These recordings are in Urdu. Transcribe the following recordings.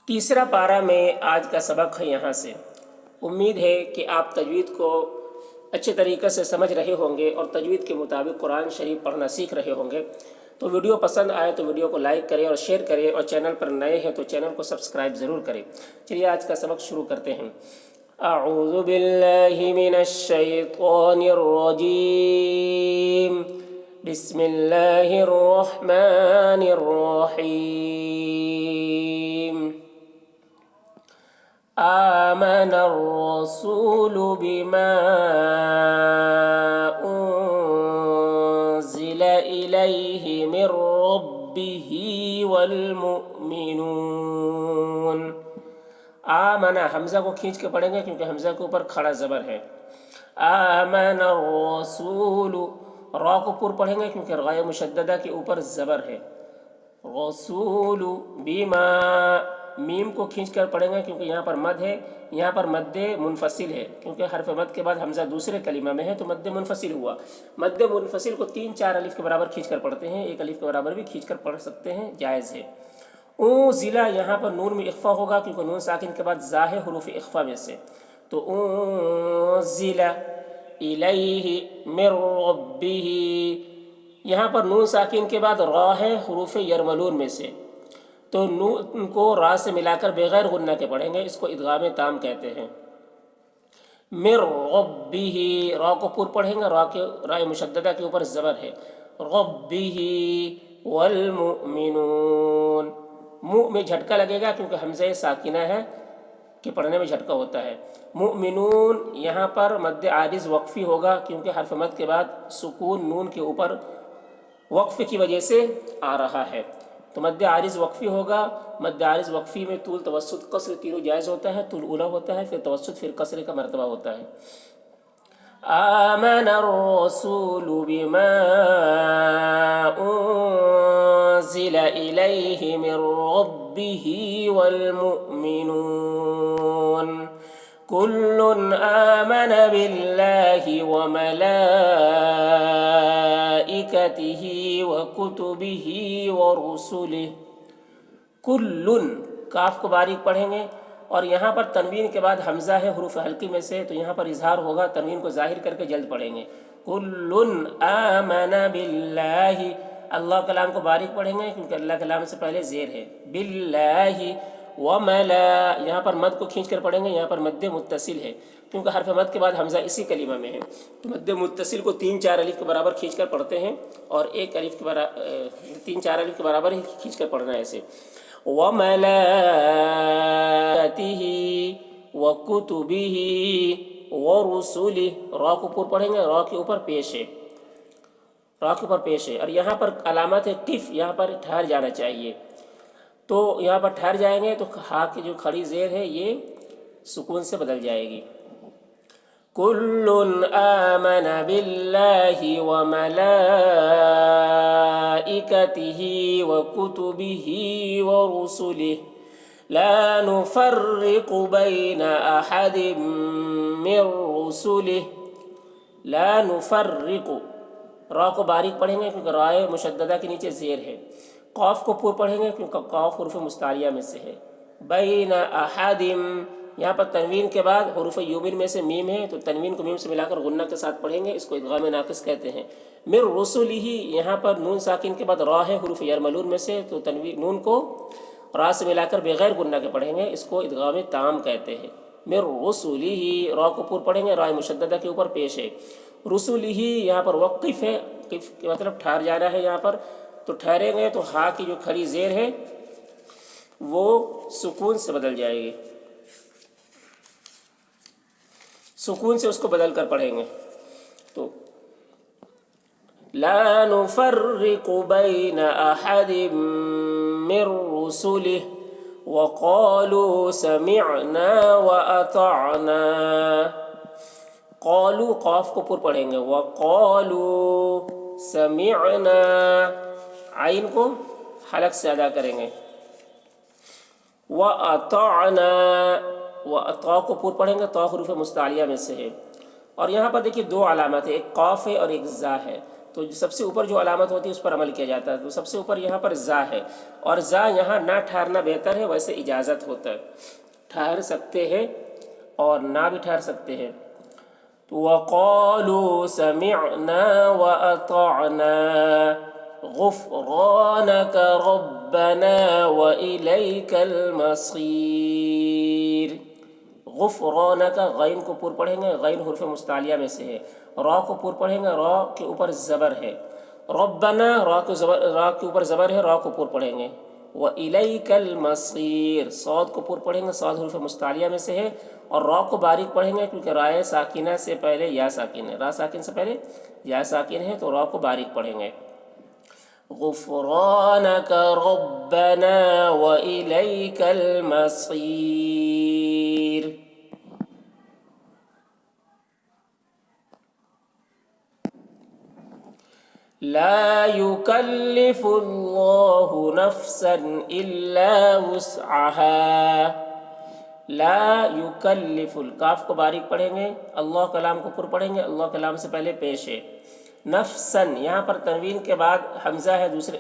تیسرا پارہ میں آج کا سبق ہے یہاں سے۔ امید ہے کہ آپ تجوید کو اچھے طریقے سے سمجھ رہے ہوں گے اور تجوید کے مطابق قرآن شریف پڑھنا سیکھ رہے ہوں گے۔ تو ویڈیو پسند آئے تو ویڈیو کو لائک کریں اور شیئر کریں، اور چینل پر نئے ہیں تو چینل کو سبسکرائب ضرور کریں۔ چلیے آج کا سبق شروع کرتے ہیں۔ اعوذ باللہ من الشیطان الرجیم، بسم اللہ الرحمن الرحیم۔ آمن الرسول بما أنزل إليه من ربه والمؤمنون۔ آمن حمزہ کو کھینچ کے پڑھیں گے کیونکہ حمزہ کے اوپر کھڑا زبر ہے۔ آمن الرسول، را کو پر پڑھیں گے کیونکہ غائے مشددہ کے اوپر زبر ہے۔ رسول بما، میم کو کھینچ کر پڑھیں گے کیونکہ یہاں پر مد ہے، یہاں پر مد منفصل ہے کیونکہ حرف مد کے بعد حمزہ دوسرے کلمہ میں ہے تو مد منفصل ہوا۔ مد منفصل کو 3-4 الف کے برابر کھینچ کر پڑھتے ہیں، 1 الف کے برابر بھی کھینچ کر پڑھ سکتے ہیں، جائز ہے۔ ضلع، یہاں پر نون میں اخفا ہوگا کیونکہ نون ساکن کے بعد زا ہے حروف اخفا میں سے، تو ضلع الیہ من ربہ، یہاں پر نون ساکن کے بعد را ہے حروف یرملون میں سے، تو نون کو را سے ملا کر بغیر غنہ کے پڑھیں گے، اس کو ادغام تام کہتے ہیں۔ من ربہ، را کو پر پڑھیں گے، را مشددہ کے اوپر زبر ہے۔ ربہ والمؤمنون، منہ میں جھٹکا لگے گا کیونکہ حمزہ ساکنہ ہے کہ پڑھنے میں جھٹکا ہوتا ہے۔ مؤمنون، یہاں پر مد عارض وقفی ہوگا کیونکہ حرف مد کے بعد سکون نون کے اوپر وقف کی وجہ سے آ رہا ہے، تو مد عارض وقفی ہوگا۔ مد عارض وقفی میں طول، توسط، قصر تینوں جائز ہوتا ہے۔ طول اولا ہوتا ہے، پھر توسط، پھر قصر کا مرتبہ ہوتا ہے۔ آمن الرسول بما انزل الیہ من ربہ والمؤمنون کل آمن باللہ وملائکتہ وکتبہ ورسلہ۔ کل، کاف کو باریک پڑھیں گے، اور یہاں پر تنوین کے بعد حمزہ ہے حروف حلقی میں سے، تو یہاں پر اظہار ہوگا، تنوین کو ظاہر کر کے جلد پڑھیں گے۔ کل آمن باللہ، اللہ کلام کو باریک پڑھیں گے کیونکہ اللہ کلام سے پہلے زیر ہے۔ باللہ یہاں پر مد کو کھینچ کر پڑھیں گے، یہاں پر مد متصل ہے کیونکہ حرف مد کے بعد حمزہ اسی کلمہ میں ہے، تو مد متصل کو 3-4 الف کے برابر کھینچ کر پڑھتے ہیں، اور 1 الف کے برابر 3-4 الف کے برابر ہی کھینچ کر پڑھنا ہے ایسے۔ وَمَلَائِكَتِهِ وَكُتُبِهِ وَرُسُلِهِ، را کو پر پڑھیں گے، را کے اوپر پیش ہے، را کے اوپر پیش ہے، اور یہاں پر علامت ہے قف، یہاں پر ٹھہر جانا چاہیے، تو یہاں پر ٹھہر جائیں گے تو ہا کی جو کھڑی زیر ہے یہ سکون سے بدل جائے گی۔ کل آمن باللہ وملائکتہ وکتبہ ورسلہ لا نفرق بین احد من رسلہ۔ لا نفرق، را کو باریک پڑھیں گے کیونکہ رائے مشددہ کے نیچے زیر ہے۔ قاف کو پر پڑھیں گے کیونکہ قاف حروف مستعلیہ میں سے ہے۔ بین احد، یہاں پر تنوین کے بعد حروف یومن میں سے میم ہے تو تنوین کو میم سے ملا کر غنہ کے ساتھ پڑھیں گے، اس کو ادغام ناقص کہتے ہیں۔ من رسلہ، یہاں پر نون ساکن کے بعد را ہے حروف یرملون میں سے، تو تنوین نون کو را سے ملا کر بغیر غنہ کے پڑھیں گے، اس کو ادغام تام کہتے ہیں۔ من رسلہ، را کو پر پڑھیں گے، را مشددہ کے اوپر پیش ہے۔ رسلہ، یہاں پر وقف ہے، قف کے مطلب ٹھہر جانا ہے، یہاں پر تو ٹھہریں گے تو ہا کی جو کھڑی زیر ہے وہ سکون سے بدل جائے گی، سکون سے اس کو بدل کر پڑھیں گے، تو لا نفرق بین احد من رسلہ وقالوا سمعنا واطعنا۔ قالوا، قاف کو پر پڑھیں گے، وقالوا سمعنا، عین کو حلق سے ادا کریں گے، وَأَطَعْنَا، طا کو پر پڑھیں گے، طا حروف مستعلیہ میں سے ہے۔ اور یہاں پر دیکھیے 2 علامات ہیں، ایک قاف ہے اور ایک زا ہے۔ تو سب سے اوپر جو علامت ہوتی ہے اس پر عمل کیا جاتا ہے. تو سب سے اوپر یہاں پر زا ہے، اور زا یہاں نہ ٹھہرنا بہتر ہے، ویسے اجازت ہوتا ہے، ٹھہر سکتے ہیں اور نہ بھی ٹھہر سکتے ہیں. وَقَالُوا سَمِعْنَا وَأَطَعْنَا غُفْرَانَكَ رَبَّنَا وَإِلَيْكَ الْمَصِيرُ. غفرانک، غین کو پر پڑھیں گے، غین حرف مستعلیہ میں سے ہے. را کو پر پڑھیں گے، را کے اوپر زبر ہے. ربنا، را کے اوپر زبر ہے، را کو پر پڑھیں گے. وَإِلَيْكَ الْمَصِيرُ، صاد کو پر پڑھیں گے، صاد حرف مستعلیہ میں سے ہے، اور را کو باریک پڑھیں گے کیونکہ رائے ساکنہ سے پہلے یا ساکن ہے، را ساکن سے پہلے یا ساکن ہے، تو را کو باریک پڑھیں گے. غفرانک ربنا وإلیک المصیر. لا يكلف الله نفسا إلا وسعها. لا يكلف، الکاف کو باریک پڑھیں گے، اللہ کلام کو پر پڑھیں گے، اللہ کلام سے پہلے پیش ہے. نفسن، یہاں پر تنوین کے بعد حمزہ ہے، دوسرے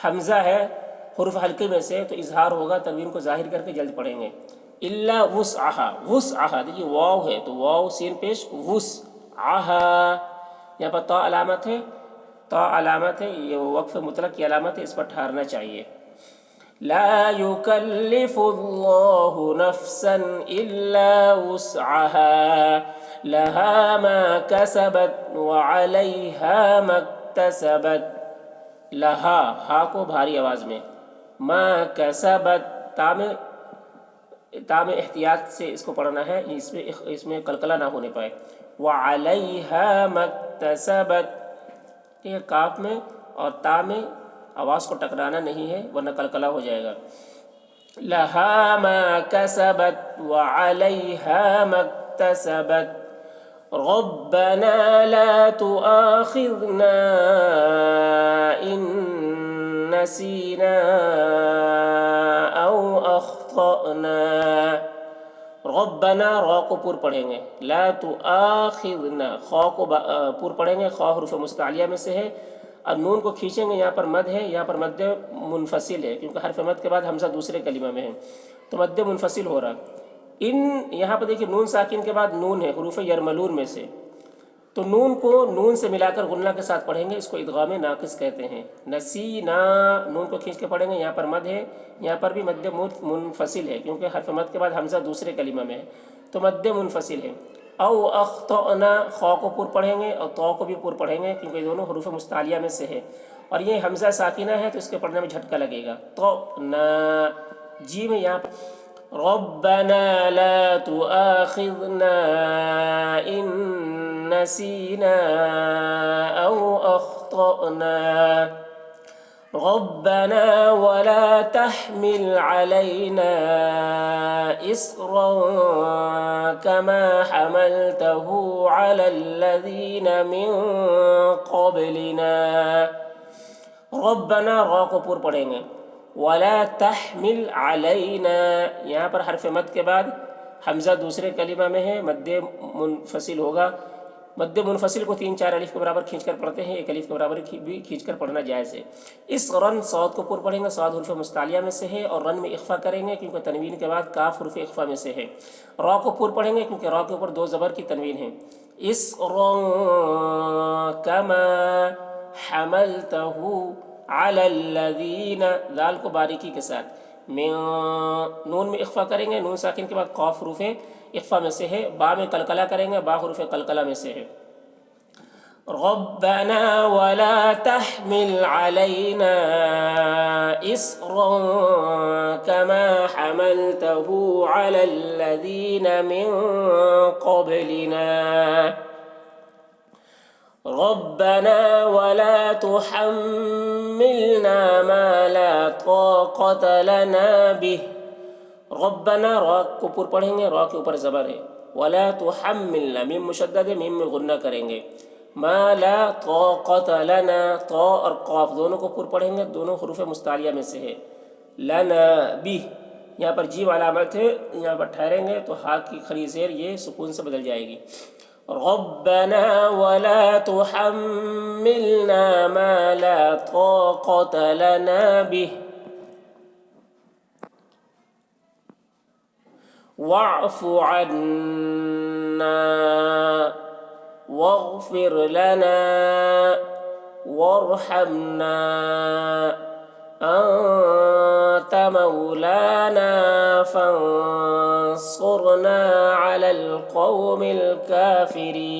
حمزہ ہے حرف حلقے میں سے، تو اظہار ہوگا، تنوین کو ظاہر کر کے جلد پڑھیں گے. الا وسعها، وسعها دیکھیے واو ہے تو واو سین پیش، وسعها، یہاں پر تا علامت ہے، تا علامت ہے، یہ وقف مطلق کی علامت ہے، اس پر ٹھہرنا چاہیے. لا يكلف الله نفسا إلا وسعها لها ما كسبت وعليها ما اكتسبت. لہا، ہا کو بھاری آواز میں، ما کسبت، تا میں احتیاط سے اس کو پڑھنا ہے، اس میں قلقلہ نہ ہونے پائے. وعليها ما اكتسبت، ٹھیک ہے، کاف میں اور تا میں آواز کو ٹکرانا نہیں ہے ورنہ قلقلہ ہو جائے گا. لہا ما کسبت وعلیہا ما اکتسبت. ربنا لا تؤاخذنا ان نسینا او اخطأنا. ربنا، را کو پر پڑھیں گے، لا تؤاخذنا، خا کو پر پڑھیں گے، خا حرف مستعلیہ میں سے ہے، اور نون کو کھینچیں گے، یہاں پر مد ہے، یہاں پر مد منفصل ہے کیونکہ حرف مد کے بعد حمزہ دوسرے کلمہ میں ہے تو مد منفصل ہو رہا. ان، یہاں پر دیکھیے نون ساکن کے بعد نون ہے حروف یرملون میں سے، تو نون کو نون سے ملا کر غنہ کے ساتھ پڑھیں گے، اس کو ادغام ناقص کہتے ہیں. نسینا، نون کو کھینچ کے پڑھیں گے، یہاں پر مد ہے، یہاں پر بھی مد منفصل ہے کیونکہ حرف مد کے بعد حمزہ دوسرے کلمہ میں ہے تو مد منفصل ہے. او اخطأنا، خا کو پر پڑھیں گے اور تو کو بھی پر پڑھیں گے کیونکہ دونوں حروف مستعلیہ میں سے ہے، اور یہ حمزہ ساکنہ ہے تو اس کے پڑھنے میں جھٹکا لگے گا. تو نا، جی میں یہاں پر ربنا لا تؤاخذنا ان نسینا او اخطأنا. ربنا ولا تحمل علينا إصرا كما حملته على الذين من قبلنا. ربنا، را کو پر پڑھیں گے، ولا تحمل علينا، یہاں پر حرف مد کے بعد حمزہ دوسرے کلمہ میں ہے، مد منفصل ہوگا. مد منفصل کو 3-4 الف کے برابر کھینچ کر پڑھتے ہیں، ایک الف کے برابر بھی کھینچ کر پڑھنا جائز ہے. اس رن، صاد کو پر پڑھیں گے، صاد حرف مستعلیہ میں سے ہے اور رن میں اخفا کریں گے کیونکہ تنوین کے بعد کاف حرف اخفا میں سے ہے. را کو پر پڑھیں گے کیونکہ را کے اوپر 2 زبر کی تنوین ہے. اس رن کما حملته على الذين، ذال کو باریکی کے ساتھ، میں نون میں اخفا کریں گے، نون ساکن کے بعد قاف حروف اخفا میں سے ہے، با میں قلقلہ کریں گے، با حروف قلقلہ میں سے ہے. ربنا ولا تحمل علينا إصرا كما حملته على الذين من قبلنا. ربنا ولا تحملنا ما لا طاقة لنا به. ربنا، را کو پر پڑھیں گے، را کے اوپر زبر ہے، ولا تحملنا، میم مشدد ہے، میم میں غنہ کریں گے. ما لا طاقة لنا، طا اور قاف دونوں کو پر پڑھیں گے، دونوں حروف مستعلیہ میں سے ہے. لنا به، یہاں پر جیم علامت ہے، یہاں پر ٹھہریں گے تو ہا کی کھڑی زیر یہ سکون سے بدل جائے گی. ربنا ولا تحملنا ما لا طاقة لنا به واعف عنا واغفر لنا وارحمنا أنت مولانا فانصرنا على القوم الكافرين.